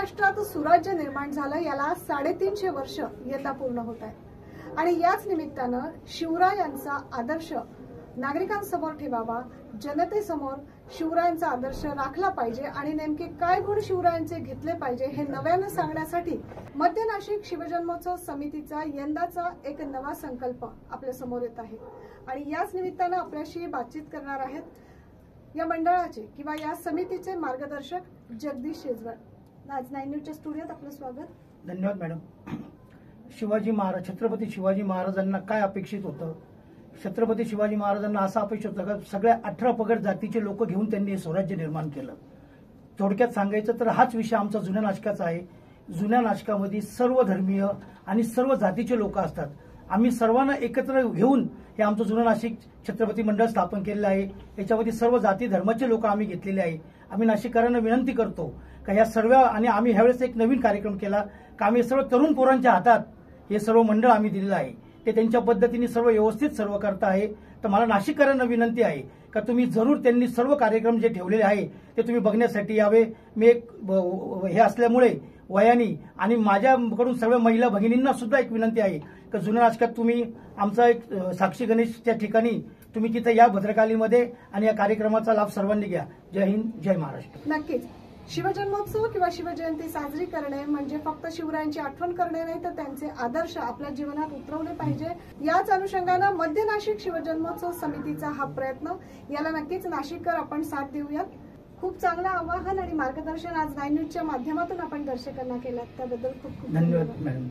महाराष्ट्रात सुराज्य निर्माण झालं याला 350 वर्ष यंदा पूर्ण होत आहे आणि याच निमित्तानं शिवरायांचा आदर्श नागरिकांसमोर ठेवावा, जनतेसमोर शिवरायांचा आदर्श राखला पाहिजे आणि नेमके काय गुण शिवरायांचे घेतले पाहिजे हे नव्यानं सांगण्यासाठी मध्य नाशिक शिवजन्मोत्सव समितीचा यंदाचा एक नवा संकल्प आपल्या समोर येत आहे आणि याच निमित्तानं आपल्याशी बातचीत करणार आहेत या मंडळाचे किंवा या समितीचे मार्गदर्शक जगदीश शेजवळ। आज 9 न्यूजच्या स्टुडिओत आपलं स्वागत। धन्यवाद मॅडम। शिवाजी महाराज, छत्रपती शिवाजी महाराजांना काय अपेक्षित होतं? छत्रपती शिवाजी महाराजांना असं अपेक्षित होतं का सगळ्या 18 पगड जातीचे लोक घेऊन त्यांनी स्वराज्य निर्माण केलं। थोडक्यात सांगायचं तर हाच विषय आमचा जुन्या नाशकाचा आहे। जुन्या नाशकामध्ये सर्व धर्मीय आणि सर्व जातीचे लोक असतात। आम्ही सर्वांना एकत्र घेऊन हे आमचं जुनं नाशिक छत्रपती मंडळ स्थापन केलेलं आहे। याच्यामध्ये सर्व जाती धर्माचे लोक आम्ही घेतलेले आहे। आम्ही नाशिककरांना विनंती करतो का या सर्व आणि आम्ही ह्यावेळेस एक नवीन कार्यक्रम केला का आम्ही सर्व तरुण पोरांच्या हातात हे सर्व मंडळ आम्ही दिलेलं आहे। ते त्यांच्या पद्धतीने सर्व व्यवस्थित सर्व करत आहे। तर मला नाशिककरांना विनंती आहे का तुम्ही जरूर त्यांनी सर्व कार्यक्रम जे ठेवलेले आहे ते तुम्ही बघण्यासाठी यावे। मी एक हे असल्यामुळे वयानी आणि माझ्याकडून सर्व महिला भगिनींना सुद्धा एक विनंती आहे की जुन्या नाशकात तुम्ही आमचा एक साक्षी गणेशच्या ठिकाणी तुम्ही तिथे या भद्रकालीमध्ये आणि या कार्यक्रमाचा लाभ सर्वांनी घ्या। जय हिंद, जय महाराष्ट्र। नक्कीच शिवजन्मोत्सव किंवा शिवजयंती साजरी करणे म्हणजे फक्त शिवरायांची आठवण करणे नाही तर त्यांचे आदर्श आपल्या जीवनात उतरवले पाहिजे। याच अनुषंगाने मध्य नाशिक शिवजन्मोत्सव समितीचा हा प्रयत्न, याला नक्कीच नाशिककर आपण साथ देऊयात। खूप चांगलं आवाहन आणि मार्गदर्शन आज 9 न्यूजच्या माध्यमातून आपण दर्शकांना केलं, त्याबद्दल खूप खूप धन्यवाद मॅडम।